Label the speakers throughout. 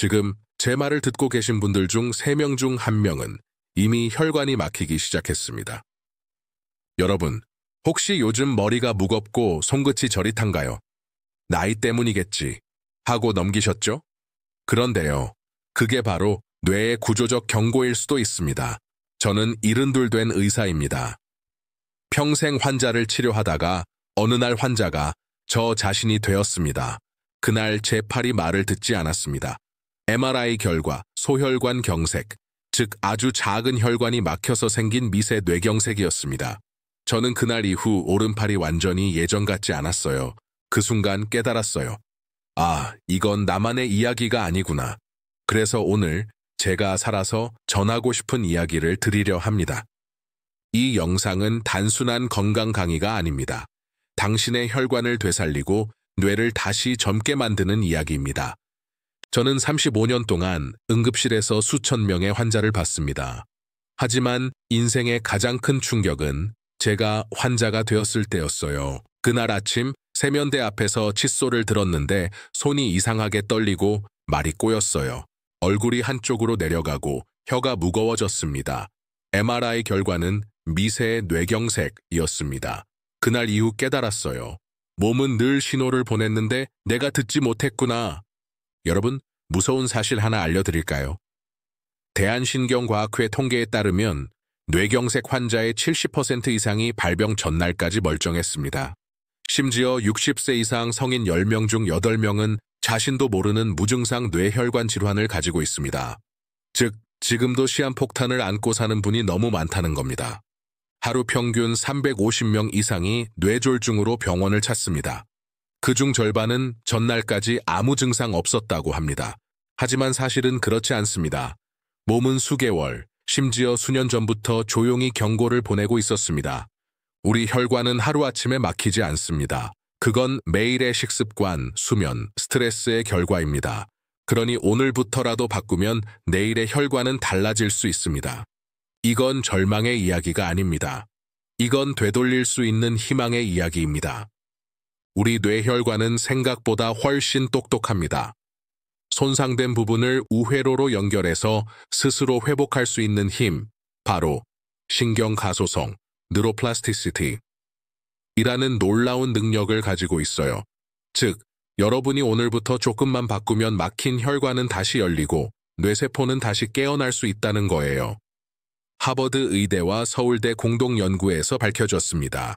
Speaker 1: 지금 제 말을 듣고 계신 분들 중 3명 중 1명은 이미 혈관이 막히기 시작했습니다. 여러분, 혹시 요즘 머리가 무겁고 손끝이 저릿한가요? 나이 때문이겠지 하고 넘기셨죠? 그런데요, 그게 바로 뇌의 구조적 경고일 수도 있습니다. 저는 72 된 의사입니다. 평생 환자를 치료하다가 어느 날 환자가 저 자신이 되었습니다. 그날 제 팔이 말을 듣지 않았습니다. MRI 결과 소혈관 경색, 즉 아주 작은 혈관이 막혀서 생긴 미세 뇌경색이었습니다. 저는 그날 이후 오른팔이 완전히 예전 같지 않았어요. 그 순간 깨달았어요. 아, 이건 나만의 이야기가 아니구나. 그래서 오늘 제가 살아서 전하고 싶은 이야기를 드리려 합니다. 이 영상은 단순한 건강 강의가 아닙니다. 당신의 혈관을 되살리고 뇌를 다시 젊게 만드는 이야기입니다. 저는 35년 동안 응급실에서 수천 명의 환자를 봤습니다. 하지만 인생의 가장 큰 충격은 제가 환자가 되었을 때였어요. 그날 아침 세면대 앞에서 칫솔을 들었는데 손이 이상하게 떨리고 말이 꼬였어요. 얼굴이 한쪽으로 내려가고 혀가 무거워졌습니다. MRI 결과는 미세 뇌경색이었습니다. 그날 이후 깨달았어요. 몸은 늘 신호를 보냈는데 내가 듣지 못했구나. 여러분, 무서운 사실 하나 알려드릴까요? 대한신경과학회 통계에 따르면 뇌경색 환자의 70% 이상이 발병 전날까지 멀쩡했습니다. 심지어 60세 이상 성인 10명 중 8명은 자신도 모르는 무증상 뇌혈관 질환을 가지고 있습니다. 즉, 지금도 시한폭탄을 안고 사는 분이 너무 많다는 겁니다. 하루 평균 350명 이상이 뇌졸중으로 병원을 찾습니다. 그중 절반은 전날까지 아무 증상 없었다고 합니다. 하지만 사실은 그렇지 않습니다. 몸은 수개월, 심지어 수년 전부터 조용히 경고를 보내고 있었습니다. 우리 혈관은 하루아침에 막히지 않습니다. 그건 매일의 식습관, 수면, 스트레스의 결과입니다. 그러니 오늘부터라도 바꾸면 내일의 혈관은 달라질 수 있습니다. 이건 절망의 이야기가 아닙니다. 이건 되돌릴 수 있는 희망의 이야기입니다. 우리 뇌혈관은 생각보다 훨씬 똑똑합니다. 손상된 부분을 우회로로 연결해서 스스로 회복할 수 있는 힘, 바로 신경가소성, 뉴로플라스티시티 이라는 놀라운 능력을 가지고 있어요. 즉, 여러분이 오늘부터 조금만 바꾸면 막힌 혈관은 다시 열리고 뇌세포는 다시 깨어날 수 있다는 거예요. 하버드 의대와 서울대 공동연구에서 밝혀졌습니다.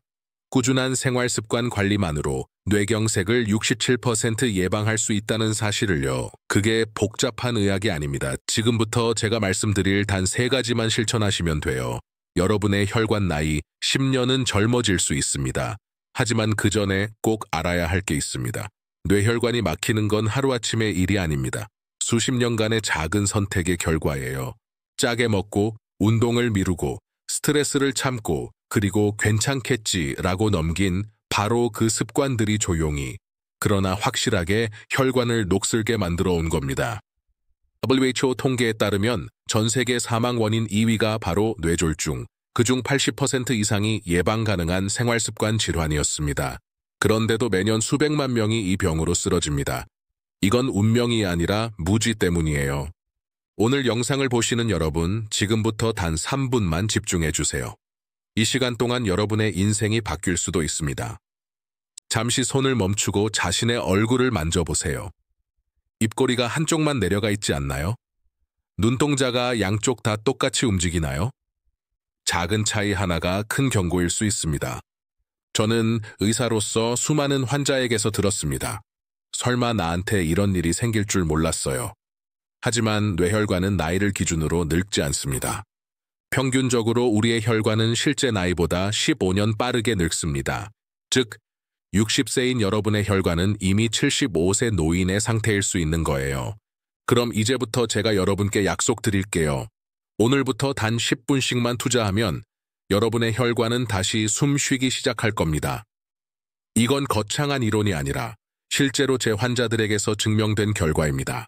Speaker 1: 꾸준한 생활습관 관리만으로 뇌경색을 67% 예방할 수 있다는 사실을요. 그게 복잡한 의학이 아닙니다. 지금부터 제가 말씀드릴 단 3가지만 실천하시면 돼요. 여러분의 혈관 나이 10년은 젊어질 수 있습니다. 하지만 그 전에 꼭 알아야 할 게 있습니다. 뇌혈관이 막히는 건 하루아침의 일이 아닙니다. 수십 년간의 작은 선택의 결과예요. 짜게 먹고, 운동을 미루고, 스트레스를 참고, 그리고 괜찮겠지라고 넘긴 바로 그 습관들이 조용히, 그러나 확실하게 혈관을 녹슬게 만들어 온 겁니다. WHO 통계에 따르면 전 세계 사망 원인 2위가 바로 뇌졸중, 그중 80% 이상이 예방 가능한 생활습관 질환이었습니다. 그런데도 매년 수백만 명이 이 병으로 쓰러집니다. 이건 운명이 아니라 무지 때문이에요. 오늘 영상을 보시는 여러분, 지금부터 단 3분만 집중해 주세요. 이 시간 동안 여러분의 인생이 바뀔 수도 있습니다. 잠시 손을 멈추고 자신의 얼굴을 만져보세요. 입꼬리가 한쪽만 내려가 있지 않나요? 눈동자가 양쪽 다 똑같이 움직이나요? 작은 차이 하나가 큰 경고일 수 있습니다. 저는 의사로서 수많은 환자에게서 들었습니다. 설마 나한테 이런 일이 생길 줄 몰랐어요. 하지만 뇌혈관은 나이를 기준으로 늙지 않습니다. 평균적으로 우리의 혈관은 실제 나이보다 15년 빠르게 늙습니다. 즉, 60세인 여러분의 혈관은 이미 75세 노인의 상태일 수 있는 거예요. 그럼 이제부터 제가 여러분께 약속드릴게요. 오늘부터 단 10분씩만 투자하면 여러분의 혈관은 다시 숨 쉬기 시작할 겁니다. 이건 거창한 이론이 아니라 실제로 제 환자들에게서 증명된 결과입니다.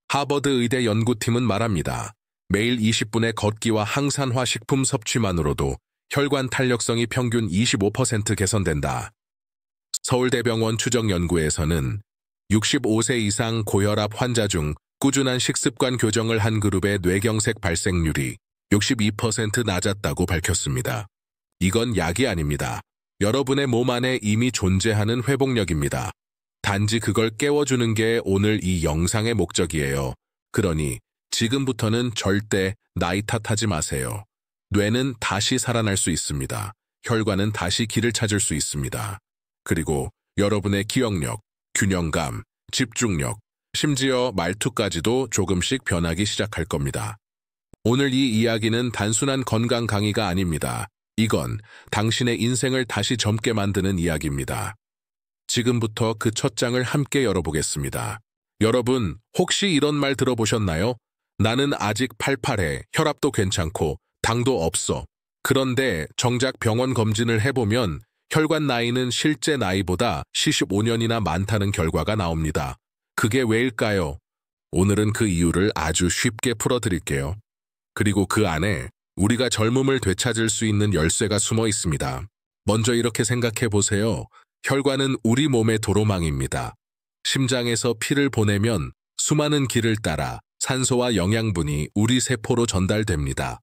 Speaker 1: 하버드 의대 연구팀은 말합니다. 매일 20분의 걷기와 항산화 식품 섭취만으로도 혈관 탄력성이 평균 25% 개선된다. 서울대병원 추적 연구에서는 65세 이상 고혈압 환자 중 꾸준한 식습관 교정을 한 그룹의 뇌경색 발생률이 62% 낮았다고 밝혔습니다. 이건 약이 아닙니다. 여러분의 몸 안에 이미 존재하는 회복력입니다. 단지 그걸 깨워주는 게 오늘 이 영상의 목적이에요. 그러니 지금부터는 절대 나이 탓하지 마세요. 뇌는 다시 살아날 수 있습니다. 혈관은 다시 길을 찾을 수 있습니다. 그리고 여러분의 기억력, 균형감, 집중력, 심지어 말투까지도 조금씩 변하기 시작할 겁니다. 오늘 이 이야기는 단순한 건강 강의가 아닙니다. 이건 당신의 인생을 다시 젊게 만드는 이야기입니다. 지금부터 그 첫 장을 함께 열어보겠습니다. 여러분, 혹시 이런 말 들어보셨나요? 나는 아직 팔팔해, 혈압도 괜찮고 당도 없어. 그런데 정작 병원 검진을 해보면 혈관 나이는 실제 나이보다 75년이나 많다는 결과가 나옵니다. 그게 왜일까요? 오늘은 그 이유를 아주 쉽게 풀어드릴게요. 그리고 그 안에 우리가 젊음을 되찾을 수 있는 열쇠가 숨어 있습니다. 먼저 이렇게 생각해 보세요. 혈관은 우리 몸의 도로망입니다. 심장에서 피를 보내면 수많은 길을 따라 산소와 영양분이 우리 세포로 전달됩니다.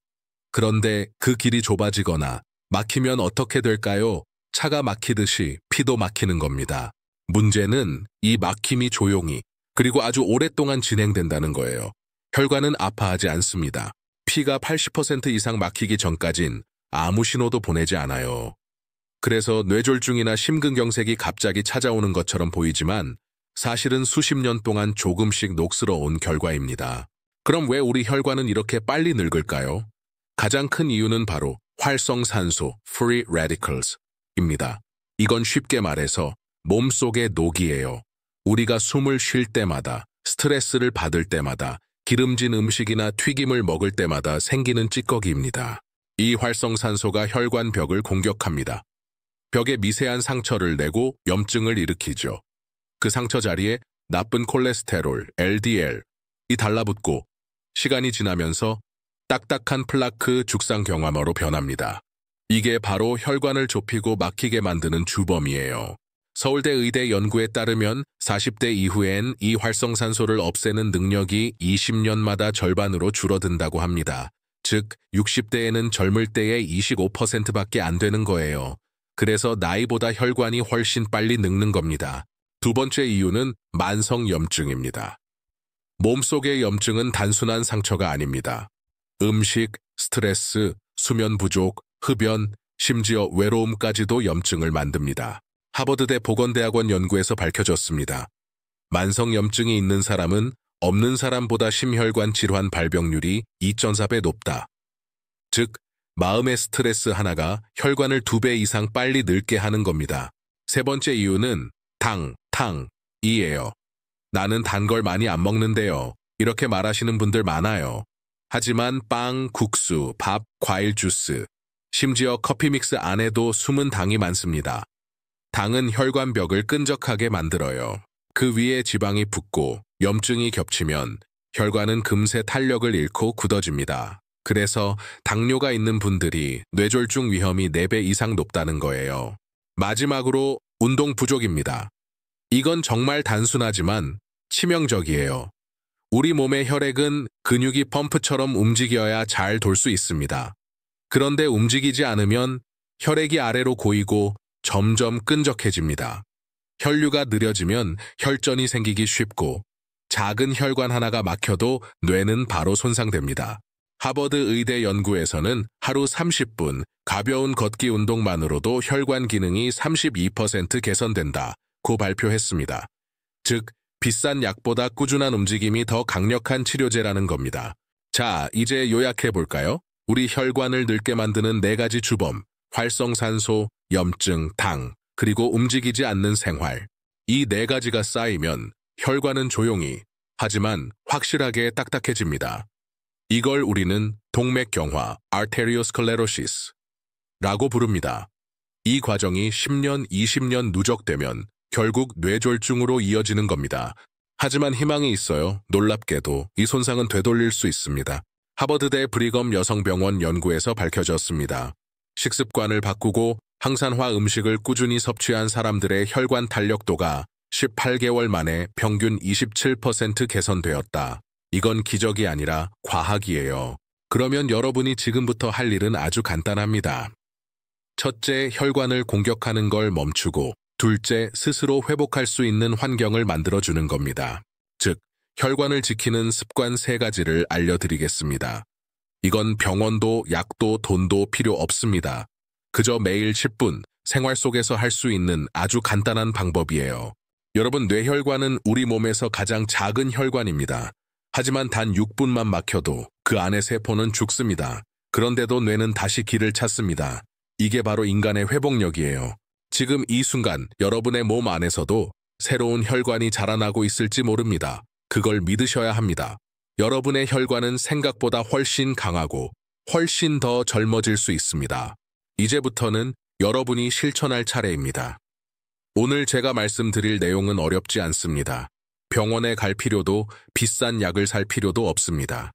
Speaker 1: 그런데 그 길이 좁아지거나 막히면 어떻게 될까요? 차가 막히듯이 피도 막히는 겁니다. 문제는 이 막힘이 조용히 그리고 아주 오랫동안 진행된다는 거예요. 혈관은 아파하지 않습니다. 피가 80% 이상 막히기 전까진 아무 신호도 보내지 않아요. 그래서 뇌졸중이나 심근경색이 갑자기 찾아오는 것처럼 보이지만 사실은 수십 년 동안 조금씩 녹슬어온 결과입니다. 그럼 왜 우리 혈관은 이렇게 빨리 늙을까요? 가장 큰 이유는 바로 활성산소, free radicals입니다. 이건 쉽게 말해서 몸속의 녹이에요. 우리가 숨을 쉴 때마다, 스트레스를 받을 때마다, 기름진 음식이나 튀김을 먹을 때마다 생기는 찌꺼기입니다. 이 활성산소가 혈관 벽을 공격합니다. 벽에 미세한 상처를 내고 염증을 일으키죠. 그 상처 자리에 나쁜 콜레스테롤, LDL이 달라붙고 시간이 지나면서 딱딱한 플라크 죽상경화모로 변합니다. 이게 바로 혈관을 좁히고 막히게 만드는 주범이에요. 서울대 의대 연구에 따르면 40대 이후엔 이 활성산소를 없애는 능력이 20년마다 절반으로 줄어든다고 합니다. 즉 60대에는 젊을 때의 25%밖에 안 되는 거예요. 그래서 나이보다 혈관이 훨씬 빨리 늙는 겁니다. 두 번째 이유는 만성염증입니다. 몸속의 염증은 단순한 상처가 아닙니다. 음식, 스트레스, 수면 부족, 흡연, 심지어 외로움까지도 염증을 만듭니다. 하버드대 보건대학원 연구에서 밝혀졌습니다. 만성염증이 있는 사람은 없는 사람보다 심혈관 질환 발병률이 2.4배 높다. 즉, 마음의 스트레스 하나가 혈관을 2배 이상 빨리 늙게 하는 겁니다. 세 번째 이유는 탕이에요. 나는 단 걸 많이 안 먹는데요. 이렇게 말하시는 분들 많아요. 하지만 빵, 국수, 밥, 과일 주스, 심지어 커피 믹스 안에도 숨은 당이 많습니다. 당은 혈관벽을 끈적하게 만들어요. 그 위에 지방이 붙고 염증이 겹치면 혈관은 금세 탄력을 잃고 굳어집니다. 그래서 당뇨가 있는 분들이 뇌졸중 위험이 4배 이상 높다는 거예요. 마지막으로 운동 부족입니다. 이건 정말 단순하지만 치명적이에요. 우리 몸의 혈액은 근육이 펌프처럼 움직여야 잘 돌 수 있습니다. 그런데 움직이지 않으면 혈액이 아래로 고이고 점점 끈적해집니다. 혈류가 느려지면 혈전이 생기기 쉽고 작은 혈관 하나가 막혀도 뇌는 바로 손상됩니다. 하버드 의대 연구에서는 하루 30분 가벼운 걷기 운동만으로도 혈관 기능이 32% 개선된다고 발표했습니다. 즉, 비싼 약보다 꾸준한 움직임이 더 강력한 치료제라는 겁니다. 자, 이제 요약해볼까요? 우리 혈관을 늙게 만드는 4가지 주범, 활성산소, 염증, 당, 그리고 움직이지 않는 생활. 이 4가지가 쌓이면 혈관은 조용히, 하지만 확실하게 딱딱해집니다. 이걸 우리는 동맥경화, arteriosclerosis라고 부릅니다. 이 과정이 10년, 20년 누적되면 결국 뇌졸중으로 이어지는 겁니다. 하지만 희망이 있어요. 놀랍게도 이 손상은 되돌릴 수 있습니다. 하버드대 브리검 여성병원 연구에서 밝혀졌습니다. 식습관을 바꾸고 항산화 음식을 꾸준히 섭취한 사람들의 혈관 탄력도가 18개월 만에 평균 27% 개선되었다. 이건 기적이 아니라 과학이에요. 그러면 여러분이 지금부터 할 일은 아주 간단합니다. 첫째, 혈관을 공격하는 걸 멈추고, 둘째, 스스로 회복할 수 있는 환경을 만들어주는 겁니다. 즉, 혈관을 지키는 습관 3가지를 알려드리겠습니다. 이건 병원도 약도 돈도 필요 없습니다. 그저 매일 10분 생활 속에서 할 수 있는 아주 간단한 방법이에요. 여러분, 뇌혈관은 우리 몸에서 가장 작은 혈관입니다. 하지만 단 6분만 막혀도 그 안의 세포는 죽습니다. 그런데도 뇌는 다시 길을 찾습니다. 이게 바로 인간의 회복력이에요. 지금 이 순간 여러분의 몸 안에서도 새로운 혈관이 자라나고 있을지 모릅니다. 그걸 믿으셔야 합니다. 여러분의 혈관은 생각보다 훨씬 강하고 훨씬 더 젊어질 수 있습니다. 이제부터는 여러분이 실천할 차례입니다. 오늘 제가 말씀드릴 내용은 어렵지 않습니다. 병원에 갈 필요도 비싼 약을 살 필요도 없습니다.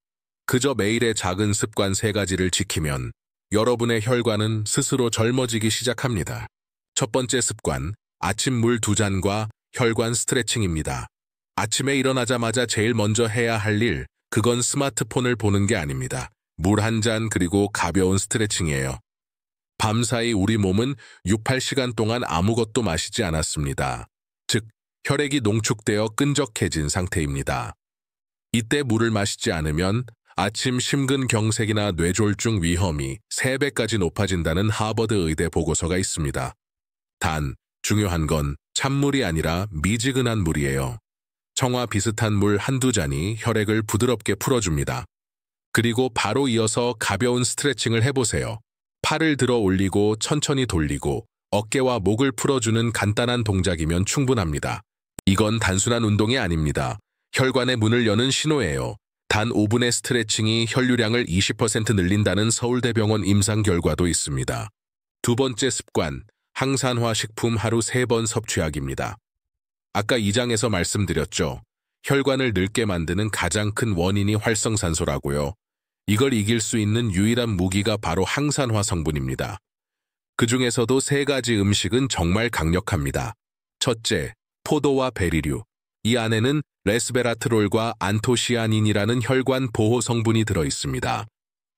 Speaker 1: 그저 매일의 작은 습관 3가지를 지키면 여러분의 혈관은 스스로 젊어지기 시작합니다. 첫 번째 습관, 아침 물 2잔과 혈관 스트레칭입니다. 아침에 일어나자마자 제일 먼저 해야 할 일, 그건 스마트폰을 보는 게 아닙니다. 물 1잔 그리고 가벼운 스트레칭이에요. 밤사이 우리 몸은 6~8시간 동안 아무것도 마시지 않았습니다. 즉, 혈액이 농축되어 끈적해진 상태입니다. 이때 물을 마시지 않으면 아침 심근경색이나 뇌졸중 위험이 3배까지 높아진다는 하버드 의대 보고서가 있습니다. 단, 중요한 건 찬물이 아니라 미지근한 물이에요. 청아 비슷한 물 1~2잔이 혈액을 부드럽게 풀어줍니다. 그리고 바로 이어서 가벼운 스트레칭을 해보세요. 팔을 들어 올리고 천천히 돌리고 어깨와 목을 풀어주는 간단한 동작이면 충분합니다. 이건 단순한 운동이 아닙니다. 혈관의 문을 여는 신호예요. 단 5분의 스트레칭이 혈류량을 20% 늘린다는 서울대병원 임상 결과도 있습니다. 두 번째 습관, 항산화 식품 하루 3번 섭취하기입니다. 아까 2장에서 말씀드렸죠. 혈관을 늙게 만드는 가장 큰 원인이 활성산소라고요. 이걸 이길 수 있는 유일한 무기가 바로 항산화 성분입니다. 그 중에서도 3가지 음식은 정말 강력합니다. 첫째, 포도와 베리류. 이 안에는 레스베라트롤과 안토시아닌이라는 혈관 보호 성분이 들어있습니다.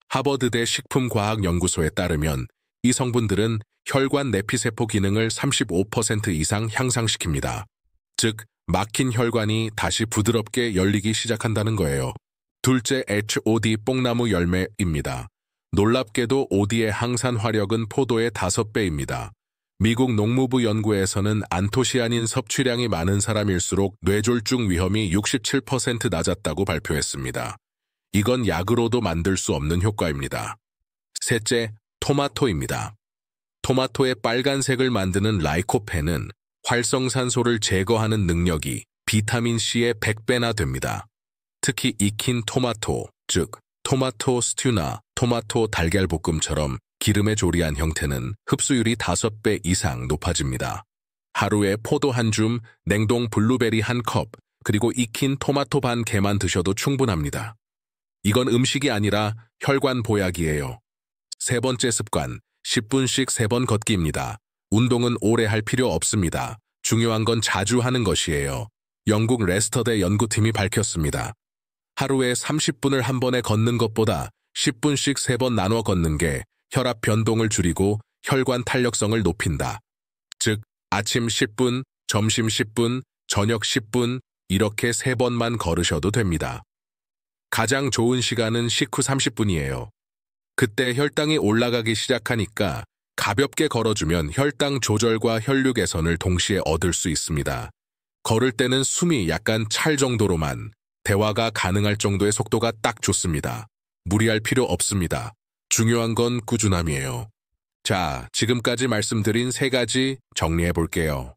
Speaker 1: 하버드대 식품과학연구소에 따르면 이 성분들은 혈관 내피세포 기능을 35% 이상 향상시킵니다. 즉, 막힌 혈관이 다시 부드럽게 열리기 시작한다는 거예요. 둘째, HOD 뽕나무 열매입니다. 놀랍게도 OD의 항산화력은 포도의 5배입니다. 미국 농무부 연구에서는 안토시아닌 섭취량이 많은 사람일수록 뇌졸중 위험이 67% 낮았다고 발표했습니다. 이건 약으로도 만들 수 없는 효과입니다. 셋째, 토마토입니다. 토마토의 빨간색을 만드는 라이코펜은 활성산소를 제거하는 능력이 비타민C의 100배나 됩니다. 특히 익힌 토마토, 즉 토마토 스튜나 토마토 달걀볶음처럼 기름에 조리한 형태는 흡수율이 5배 이상 높아집니다. 하루에 포도 1줌, 냉동 블루베리 1컵, 그리고 익힌 토마토 반 개만 드셔도 충분합니다. 이건 음식이 아니라 혈관 보약이에요. 세 번째 습관, 10분씩 3번 걷기입니다. 운동은 오래 할 필요 없습니다. 중요한 건 자주 하는 것이에요. 영국 레스터대 연구팀이 밝혔습니다. 하루에 30분을 한 번에 걷는 것보다 10분씩 3번 나눠 걷는 게 혈압 변동을 줄이고 혈관 탄력성을 높인다. 즉, 아침 10분, 점심 10분, 저녁 10분 이렇게 3번만 걸으셔도 됩니다. 가장 좋은 시간은 식후 30분이에요. 그때 혈당이 올라가기 시작하니까 가볍게 걸어주면 혈당 조절과 혈류 개선을 동시에 얻을 수 있습니다. 걸을 때는 숨이 약간 찰 정도로만, 대화가 가능할 정도의 속도가 딱 좋습니다. 무리할 필요 없습니다. 중요한 건 꾸준함이에요. 자, 지금까지 말씀드린 3가지 정리해 볼게요.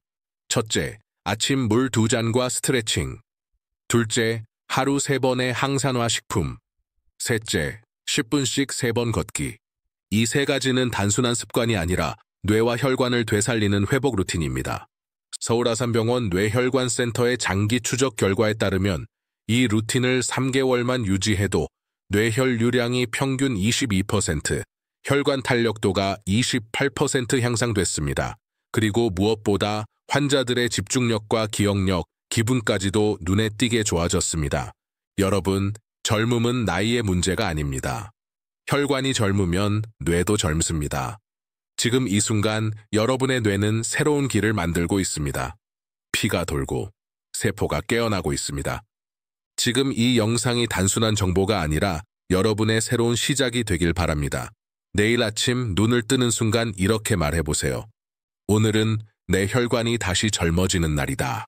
Speaker 1: 첫째, 아침 물 2잔과 스트레칭. 둘째, 하루 3번의 항산화 식품. 셋째, 10분씩 3번 걷기. 이 3가지는 단순한 습관이 아니라 뇌와 혈관을 되살리는 회복 루틴입니다. 서울아산병원 뇌혈관센터의 장기 추적 결과에 따르면 이 루틴을 3개월만 유지해도 뇌혈류량이 평균 22%, 혈관 탄력도가 28% 향상됐습니다. 그리고 무엇보다 환자들의 집중력과 기억력, 기분까지도 눈에 띄게 좋아졌습니다. 여러분, 젊음은 나이의 문제가 아닙니다. 혈관이 젊으면 뇌도 젊습니다. 지금 이 순간 여러분의 뇌는 새로운 길을 만들고 있습니다. 피가 돌고 세포가 깨어나고 있습니다. 지금 이 영상이 단순한 정보가 아니라 여러분의 새로운 시작이 되길 바랍니다. 내일 아침 눈을 뜨는 순간 이렇게 말해보세요. 오늘은 내 혈관이 다시 젊어지는 날이다.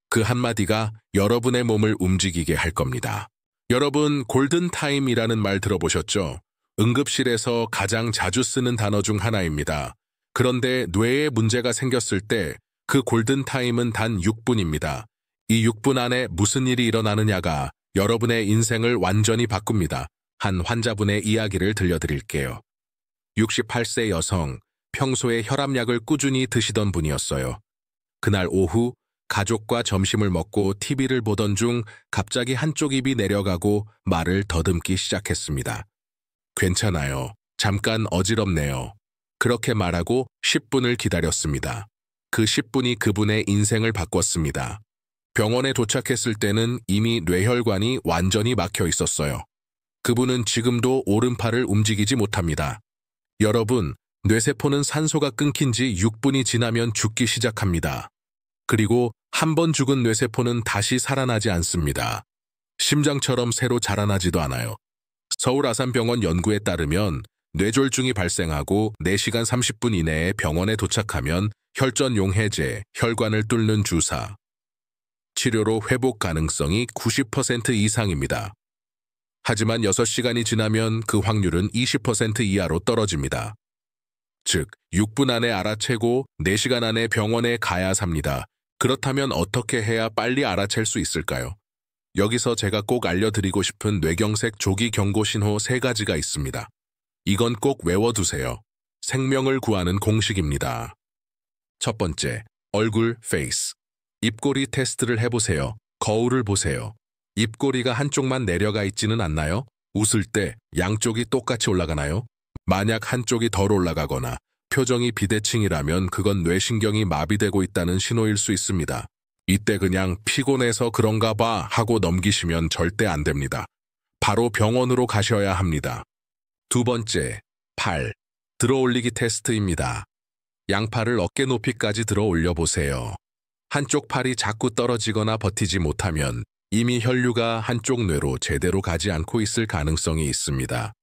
Speaker 1: 그 한마디가 여러분의 몸을 움직이게 할 겁니다. 여러분, 골든타임이라는 말 들어보셨죠? 응급실에서 가장 자주 쓰는 단어 중 하나입니다. 그런데 뇌에 문제가 생겼을 때 그 골든타임은 단 6분입니다. 이 6분 안에 무슨 일이 일어나느냐가 여러분의 인생을 완전히 바꿉니다. 한 환자분의 이야기를 들려드릴게요. 68세 여성, 평소에 혈압약을 꾸준히 드시던 분이었어요. 그날 오후 가족과 점심을 먹고 TV를 보던 중 갑자기 한쪽 입이 내려가고 말을 더듬기 시작했습니다. 괜찮아요. 잠깐 어지럽네요. 그렇게 말하고 10분을 기다렸습니다. 그 10분이 그분의 인생을 바꿨습니다. 병원에 도착했을 때는 이미 뇌혈관이 완전히 막혀 있었어요. 그분은 지금도 오른팔을 움직이지 못합니다. 여러분, 뇌세포는 산소가 끊긴 지 6분이 지나면 죽기 시작합니다. 그리고 한 번 죽은 뇌세포는 다시 살아나지 않습니다. 심장처럼 새로 자라나지도 않아요. 서울 아산병원 연구에 따르면 뇌졸중이 발생하고 4시간 30분 이내에 병원에 도착하면 혈전용 해제, 혈관을 뚫는 주사, 치료로 회복 가능성이 90% 이상입니다. 하지만 6시간이 지나면 그 확률은 20% 이하로 떨어집니다. 즉, 6분 안에 알아채고 4시간 안에 병원에 가야 삽니다. 그렇다면 어떻게 해야 빨리 알아챌 수 있을까요? 여기서 제가 꼭 알려드리고 싶은 뇌경색 조기 경고 신호 3가지가 있습니다. 이건 꼭 외워두세요. 생명을 구하는 공식입니다. 첫 번째, 얼굴, 페이스. 입꼬리 테스트를 해보세요. 거울을 보세요. 입꼬리가 한쪽만 내려가 있지는 않나요? 웃을 때 양쪽이 똑같이 올라가나요? 만약 한쪽이 덜 올라가거나 표정이 비대칭이라면 그건 뇌신경이 마비되고 있다는 신호일 수 있습니다. 이때 그냥 피곤해서 그런가 봐 하고 넘기시면 절대 안 됩니다. 바로 병원으로 가셔야 합니다. 두 번째, 팔. 들어올리기 테스트입니다. 양팔을 어깨 높이까지 들어 올려보세요. 한쪽 팔이 자꾸 떨어지거나 버티지 못하면 이미 혈류가 한쪽 뇌로 제대로 가지 않고 있을 가능성이 있습니다.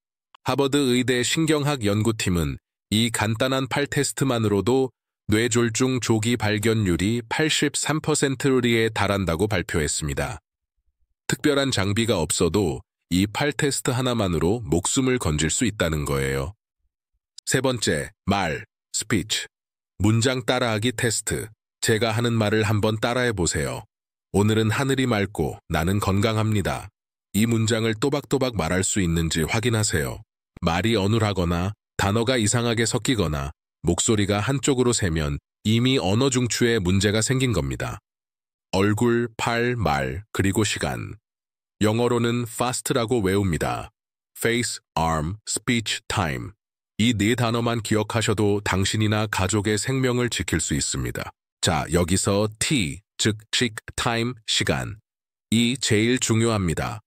Speaker 1: 하버드 의대 신경학 연구팀은 이 간단한 팔 테스트만으로도 뇌졸중 조기 발견율이 83%에 달한다고 발표했습니다. 특별한 장비가 없어도 이 팔 테스트 하나만으로 목숨을 건질 수 있다는 거예요. 세 번째, 말, 스피치. 문장 따라하기 테스트. 제가 하는 말을 한번 따라해 보세요. 오늘은 하늘이 맑고 나는 건강합니다. 이 문장을 또박또박 말할 수 있는지 확인하세요. 말이 어눌하거나 단어가 이상하게 섞이거나 목소리가 한쪽으로 새면 이미 언어 중추에 문제가 생긴 겁니다. 얼굴, 팔, 말, 그리고 시간. 영어로는 fast라고 외웁니다. face, arm, speech, time. 이 4단어만 기억하셔도 당신이나 가족의 생명을 지킬 수 있습니다. 자, 여기서 T, 즉 time, 시간. 이 제일 중요합니다.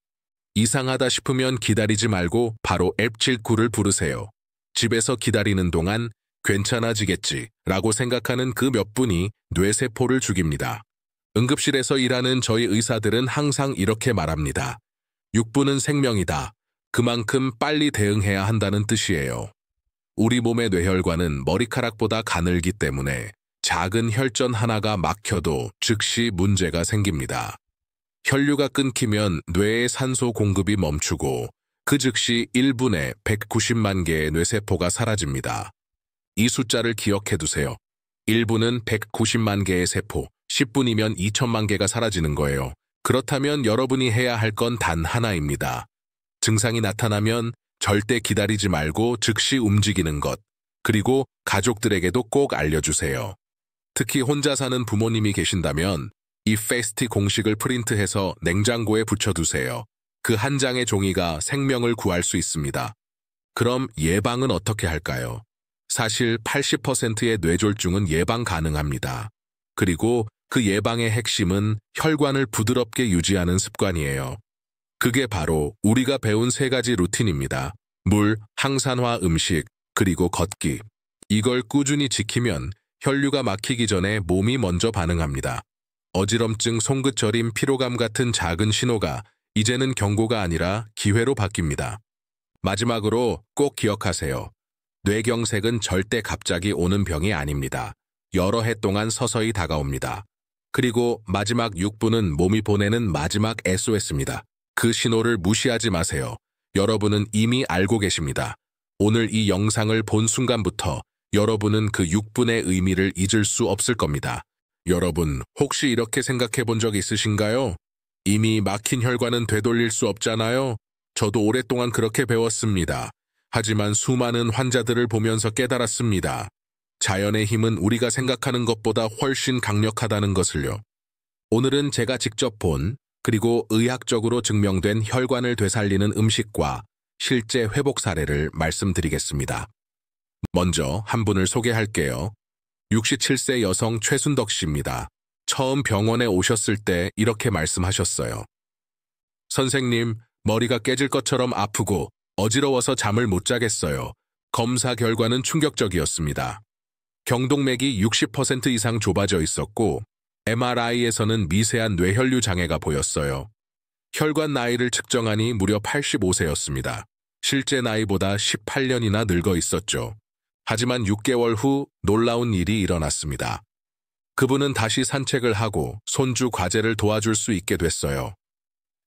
Speaker 1: 이상하다 싶으면 기다리지 말고 바로 앱 79를 부르세요. 집에서 기다리는 동안 괜찮아지겠지 라고 생각하는 그 몇 분이 뇌세포를 죽입니다. 응급실에서 일하는 저희 의사들은 항상 이렇게 말합니다. 6분은 생명이다. 그만큼 빨리 대응해야 한다는 뜻이에요. 우리 몸의 뇌혈관은 머리카락보다 가늘기 때문에 작은 혈전 하나가 막혀도 즉시 문제가 생깁니다. 혈류가 끊기면 뇌의 산소 공급이 멈추고 그 즉시 1분에 190만 개의 뇌세포가 사라집니다. 이 숫자를 기억해 두세요. 1분은 190만 개의 세포, 10분이면 2천만 개가 사라지는 거예요. 그렇다면 여러분이 해야 할 건 단 하나입니다. 증상이 나타나면 절대 기다리지 말고 즉시 움직이는 것, 그리고 가족들에게도 꼭 알려주세요. 특히 혼자 사는 부모님이 계신다면 이 페이스티 공식을 프린트해서 냉장고에 붙여두세요. 그 한 장의 종이가 생명을 구할 수 있습니다. 그럼 예방은 어떻게 할까요? 사실 80%의 뇌졸중은 예방 가능합니다. 그리고 그 예방의 핵심은 혈관을 부드럽게 유지하는 습관이에요. 그게 바로 우리가 배운 3가지 루틴입니다. 물, 항산화 음식, 그리고 걷기. 이걸 꾸준히 지키면 혈류가 막히기 전에 몸이 먼저 반응합니다. 어지럼증, 송긋저림, 피로감 같은 작은 신호가 이제는 경고가 아니라 기회로 바뀝니다. 마지막으로 꼭 기억하세요. 뇌경색은 절대 갑자기 오는 병이 아닙니다. 여러 해 동안 서서히 다가옵니다. 그리고 마지막 6분은 몸이 보내는 마지막 SOS입니다. 그 신호를 무시하지 마세요. 여러분은 이미 알고 계십니다. 오늘 이 영상을 본 순간부터 여러분은 그 6분의 의미를 잊을 수 없을 겁니다. 여러분, 혹시 이렇게 생각해 본 적 있으신가요? 이미 막힌 혈관은 되돌릴 수 없잖아요. 저도 오랫동안 그렇게 배웠습니다. 하지만 수많은 환자들을 보면서 깨달았습니다. 자연의 힘은 우리가 생각하는 것보다 훨씬 강력하다는 것을요. 오늘은 제가 직접 본, 그리고 의학적으로 증명된 혈관을 되살리는 음식과 실제 회복 사례를 말씀드리겠습니다. 먼저 한 분을 소개할게요. 67세 여성 최순덕 씨입니다. 처음 병원에 오셨을 때 이렇게 말씀하셨어요. 선생님, 머리가 깨질 것처럼 아프고 어지러워서 잠을 못 자겠어요. 검사 결과는 충격적이었습니다. 경동맥이 60% 이상 좁아져 있었고 MRI에서는 미세한 뇌혈류 장애가 보였어요. 혈관 나이를 측정하니 무려 85세였습니다. 실제 나이보다 18년이나 늙어 있었죠. 하지만 6개월 후 놀라운 일이 일어났습니다. 그분은 다시 산책을 하고 손주 과제를 도와줄 수 있게 됐어요.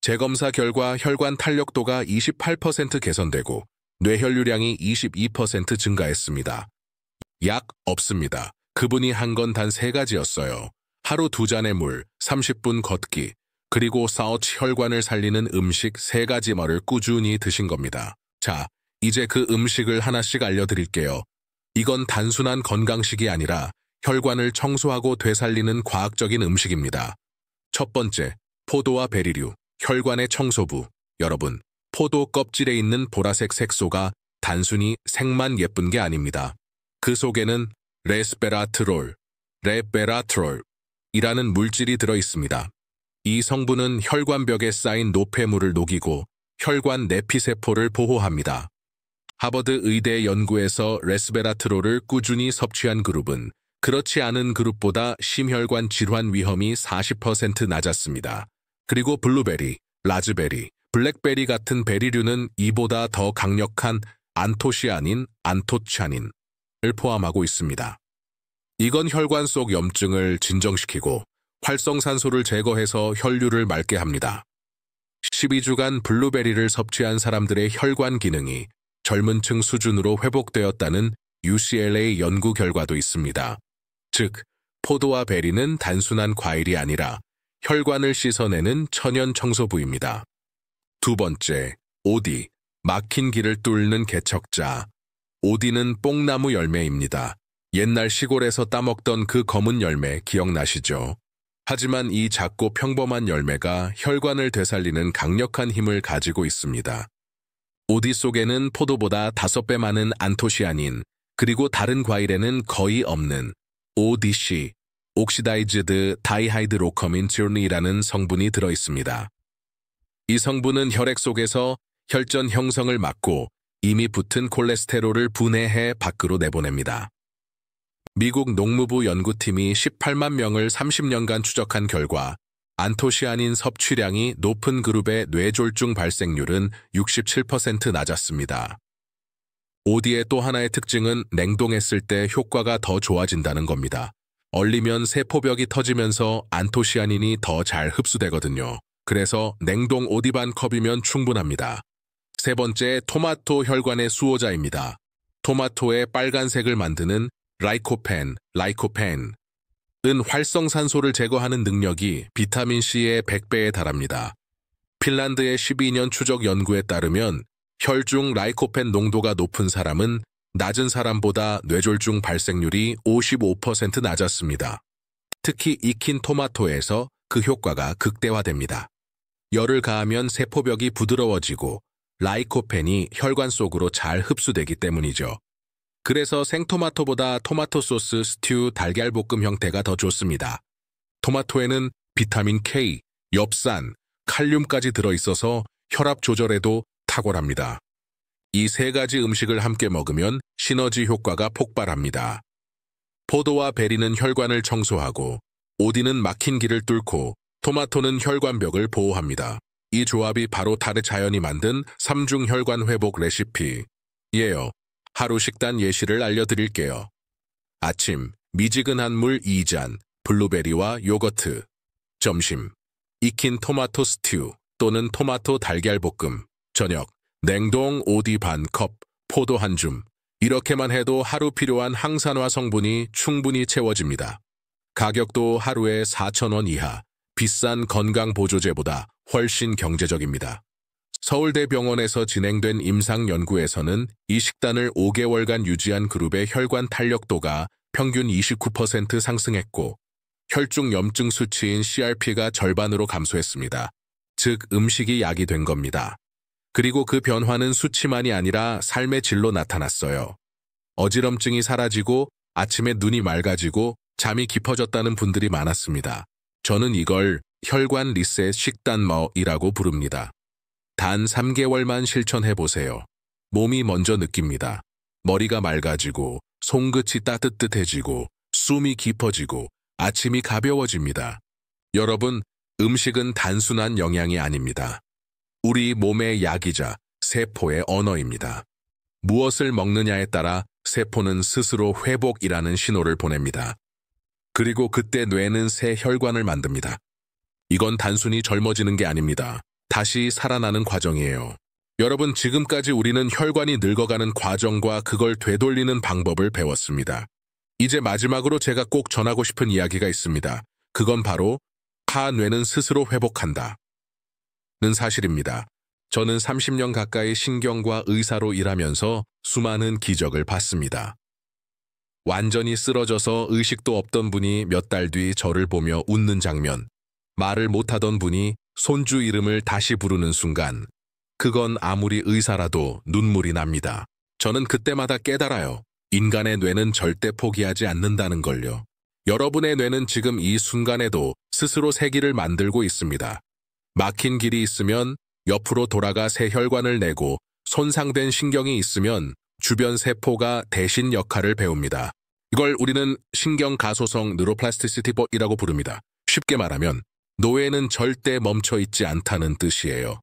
Speaker 1: 재검사 결과 혈관 탄력도가 28% 개선되고 뇌혈류량이 22% 증가했습니다. 약 없습니다. 그분이 한 건 단 3가지였어요. 하루 2잔의 물, 30분 걷기, 그리고 사우치 혈관을 살리는 음식 3가지만을 꾸준히 드신 겁니다. 자, 이제 그 음식을 하나씩 알려드릴게요. 이건 단순한 건강식이 아니라 혈관을 청소하고 되살리는 과학적인 음식입니다. 첫 번째, 포도와 베리류, 혈관의 청소부. 여러분, 포도 껍질에 있는 보라색 색소가 단순히 색만 예쁜 게 아닙니다. 그 속에는 레스베라트롤이라는 물질이 들어 있습니다. 이 성분은 혈관벽에 쌓인 노폐물을 녹이고 혈관 내피세포를 보호합니다. 하버드 의대 연구에서 레스베라트롤을 꾸준히 섭취한 그룹은 그렇지 않은 그룹보다 심혈관 질환 위험이 40% 낮았습니다. 그리고 블루베리, 라즈베리, 블랙베리 같은 베리류는 이보다 더 강력한 안토시아닌, 안토차닌을 포함하고 있습니다. 이건 혈관 속 염증을 진정시키고 활성산소를 제거해서 혈류를 맑게 합니다. 12주간 블루베리를 섭취한 사람들의 혈관 기능이 젊은 층 수준으로 회복되었다는 UCLA 연구 결과도 있습니다. 즉, 포도와 베리는 단순한 과일이 아니라 혈관을 씻어내는 천연 청소부입니다. 두 번째, 오디, 막힌 길을 뚫는 개척자. 오디는 뽕나무 열매입니다. 옛날 시골에서 따먹던 그 검은 열매 기억나시죠? 하지만 이 작고 평범한 열매가 혈관을 되살리는 강력한 힘을 가지고 있습니다. 오디 속에는 포도보다 5배 많은 안토시아닌, 그리고 다른 과일에는 거의 없는 ODC, 옥시다이즈드 다이하이드로커민츄린이라는 성분이 들어있습니다. 이 성분은 혈액 속에서 혈전 형성을 막고 이미 붙은 콜레스테롤을 분해해 밖으로 내보냅니다. 미국 농무부 연구팀이 18만 명을 30년간 추적한 결과 안토시아닌 섭취량이 높은 그룹의 뇌졸중 발생률은 67% 낮았습니다. 오디의 또 하나의 특징은 냉동했을 때 효과가 더 좋아진다는 겁니다. 얼리면 세포벽이 터지면서 안토시아닌이 더 잘 흡수되거든요. 그래서 냉동 오디 반 컵이면 충분합니다. 세 번째, 토마토 혈관의 수호자입니다. 토마토의 빨간색을 만드는 라이코펜은 활성산소를 제거하는 능력이 비타민C의 100배에 달합니다. 핀란드의 12년 추적 연구에 따르면 혈중 라이코펜 농도가 높은 사람은 낮은 사람보다 뇌졸중 발생률이 55% 낮았습니다. 특히 익힌 토마토에서 그 효과가 극대화됩니다. 열을 가하면 세포벽이 부드러워지고 라이코펜이 혈관 속으로 잘 흡수되기 때문이죠. 그래서 생토마토보다 토마토 소스, 스튜, 달걀볶음 형태가 더 좋습니다. 토마토에는 비타민 K, 엽산, 칼륨까지 들어있어서 혈압 조절에도 탁월합니다. 이 세 가지 음식을 함께 먹으면 시너지 효과가 폭발합니다. 포도와 베리는 혈관을 청소하고 오디는 막힌 길을 뚫고 토마토는 혈관벽을 보호합니다. 이 조합이 바로 타르 자연이 만든 3중 혈관 회복 레시피예요. 하루 식단 예시를 알려드릴게요. 아침, 미지근한 물 2잔, 블루베리와 요거트. 점심, 익힌 토마토 스튜 또는 토마토 달걀볶음. 저녁, 냉동 오디 반 컵, 포도 한 줌. 이렇게만 해도 하루 필요한 항산화 성분이 충분히 채워집니다. 가격도 하루에 4,000원 이하, 비싼 건강보조제보다 훨씬 경제적입니다. 서울대병원에서 진행된 임상연구에서는 이 식단을 5개월간 유지한 그룹의 혈관 탄력도가 평균 29% 상승했고 혈중 염증 수치인 CRP가 절반으로 감소했습니다. 즉 음식이 약이 된 겁니다. 그리고 그 변화는 수치만이 아니라 삶의 질로 나타났어요. 어지럼증이 사라지고 아침에 눈이 맑아지고 잠이 깊어졌다는 분들이 많았습니다. 저는 이걸 혈관 리셋 식단머이라고 부릅니다. 단 3개월만 실천해보세요. 몸이 먼저 느낍니다. 머리가 맑아지고 손끝이 따뜻해지고 숨이 깊어지고 아침이 가벼워집니다. 여러분, 음식은 단순한 영양이 아닙니다. 우리 몸의 약이자 세포의 언어입니다. 무엇을 먹느냐에 따라 세포는 스스로 회복이라는 신호를 보냅니다. 그리고 그때 뇌는 새 혈관을 만듭니다. 이건 단순히 젊어지는 게 아닙니다. 다시 살아나는 과정이에요. 여러분, 지금까지 우리는 혈관이 늙어가는 과정과 그걸 되돌리는 방법을 배웠습니다. 이제 마지막으로 제가 꼭 전하고 싶은 이야기가 있습니다. 그건 바로 뇌는 스스로 회복한다. 는 사실입니다. 저는 30년 가까이 신경과 의사로 일하면서 수많은 기적을 봤습니다. 완전히 쓰러져서 의식도 없던 분이 몇 달 뒤 저를 보며 웃는 장면, 말을 못하던 분이 손주 이름을 다시 부르는 순간, 그건 아무리 의사라도 눈물이 납니다. 저는 그때마다 깨달아요. 인간의 뇌는 절대 포기하지 않는다는 걸요. 여러분의 뇌는 지금 이 순간에도 스스로 새 길을 만들고 있습니다. 막힌 길이 있으면 옆으로 돌아가 새 혈관을 내고 손상된 신경이 있으면 주변 세포가 대신 역할을 배웁니다. 이걸 우리는 신경가소성 뉴로플라스티시티이라고 부릅니다. 쉽게 말하면 노예는 절대 멈춰 있지 않다는 뜻이에요.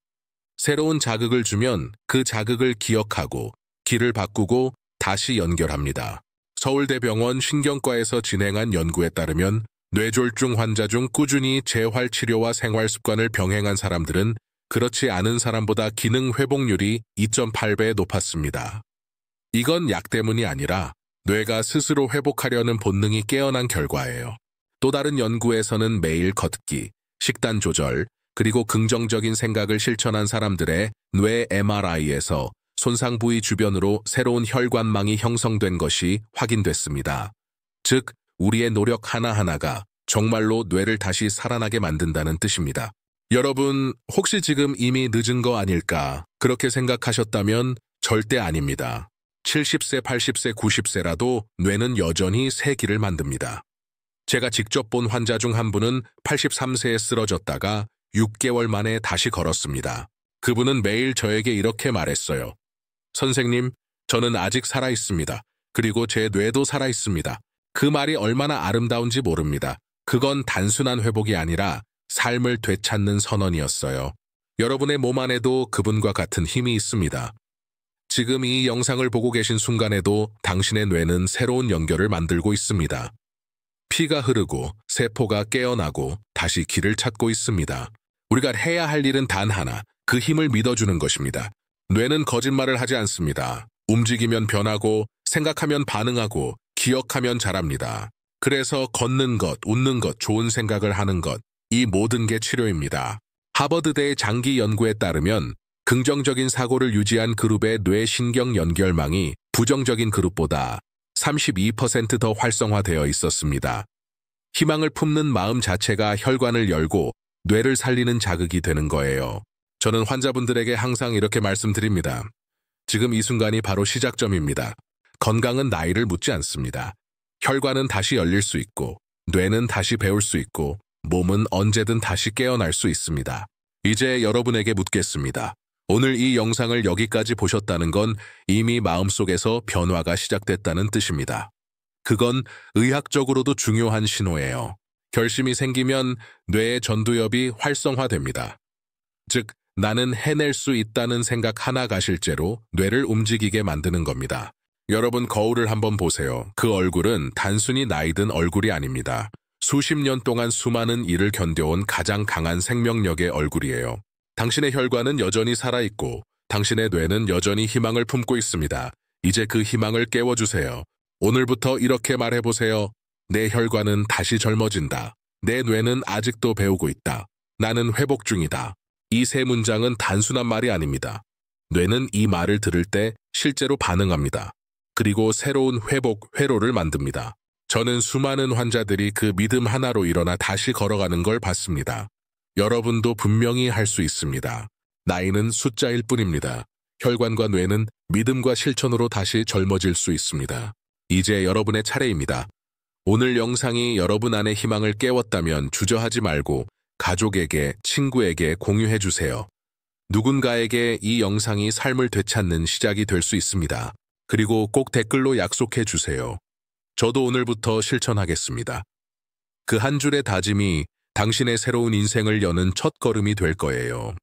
Speaker 1: 새로운 자극을 주면 그 자극을 기억하고 길을 바꾸고 다시 연결합니다. 서울대병원 신경과에서 진행한 연구에 따르면 뇌졸중 환자 중 꾸준히 재활치료와 생활습관을 병행한 사람들은 그렇지 않은 사람보다 기능 회복률이 2.8배 높았습니다. 이건 약 때문이 아니라 뇌가 스스로 회복하려는 본능이 깨어난 결과예요. 또 다른 연구에서는 매일 걷기, 식단 조절, 그리고 긍정적인 생각을 실천한 사람들의 뇌 MRI에서 손상 부위 주변으로 새로운 혈관망이 형성된 것이 확인됐습니다. 즉, 우리의 노력 하나하나가 정말로 뇌를 다시 살아나게 만든다는 뜻입니다. 여러분, 혹시 지금 이미 늦은 거 아닐까 그렇게 생각하셨다면 절대 아닙니다. 70세, 80세, 90세라도 뇌는 여전히 새 길을 만듭니다. 제가 직접 본 환자 중 한 분은 83세에 쓰러졌다가 6개월 만에 다시 걸었습니다. 그분은 매일 저에게 이렇게 말했어요. 선생님, 저는 아직 살아있습니다. 그리고 제 뇌도 살아있습니다. 그 말이 얼마나 아름다운지 모릅니다. 그건 단순한 회복이 아니라 삶을 되찾는 선언이었어요. 여러분의 몸 안에도 그분과 같은 힘이 있습니다. 지금 이 영상을 보고 계신 순간에도 당신의 뇌는 새로운 연결을 만들고 있습니다. 피가 흐르고 세포가 깨어나고 다시 길을 찾고 있습니다. 우리가 해야 할 일은 단 하나, 그 힘을 믿어주는 것입니다. 뇌는 거짓말을 하지 않습니다. 움직이면 변하고 생각하면 반응하고 기억하면 잘합니다. 그래서 걷는 것, 웃는 것, 좋은 생각을 하는 것, 이 모든 게 치료입니다. 하버드대의 장기 연구에 따르면 긍정적인 사고를 유지한 그룹의 뇌 신경 연결망이 부정적인 그룹보다 32% 더 활성화되어 있었습니다. 희망을 품는 마음 자체가 혈관을 열고 뇌를 살리는 자극이 되는 거예요. 저는 환자분들에게 항상 이렇게 말씀드립니다. 지금 이 순간이 바로 시작점입니다. 건강은 나이를 묻지 않습니다. 혈관은 다시 열릴 수 있고, 뇌는 다시 배울 수 있고, 몸은 언제든 다시 깨어날 수 있습니다. 이제 여러분에게 묻겠습니다. 오늘 이 영상을 여기까지 보셨다는 건 이미 마음속에서 변화가 시작됐다는 뜻입니다. 그건 의학적으로도 중요한 신호예요. 결심이 생기면 뇌의 전두엽이 활성화됩니다. 즉, 나는 해낼 수 있다는 생각 하나 가실제로 뇌를 움직이게 만드는 겁니다. 여러분 거울을 한번 보세요. 그 얼굴은 단순히 나이 든 얼굴이 아닙니다. 수십 년 동안 수많은 일을 견뎌온 가장 강한 생명력의 얼굴이에요. 당신의 혈관은 여전히 살아있고 당신의 뇌는 여전히 희망을 품고 있습니다. 이제 그 희망을 깨워주세요. 오늘부터 이렇게 말해보세요. 내 혈관은 다시 젊어진다. 내 뇌는 아직도 배우고 있다. 나는 회복 중이다. 이 세 문장은 단순한 말이 아닙니다. 뇌는 이 말을 들을 때 실제로 반응합니다. 그리고 새로운 회로를 만듭니다. 저는 수많은 환자들이 그 믿음 하나로 일어나 다시 걸어가는 걸 봤습니다. 여러분도 분명히 할 수 있습니다. 나이는 숫자일 뿐입니다. 혈관과 뇌는 믿음과 실천으로 다시 젊어질 수 있습니다. 이제 여러분의 차례입니다. 오늘 영상이 여러분 안의 희망을 깨웠다면 주저하지 말고 가족에게, 친구에게 공유해 주세요. 누군가에게 이 영상이 삶을 되찾는 시작이 될 수 있습니다. 그리고 꼭 댓글로 약속해 주세요. 저도 오늘부터 실천하겠습니다. 그 한 줄의 다짐이 당신의 새로운 인생을 여는 첫걸음이 될 거예요.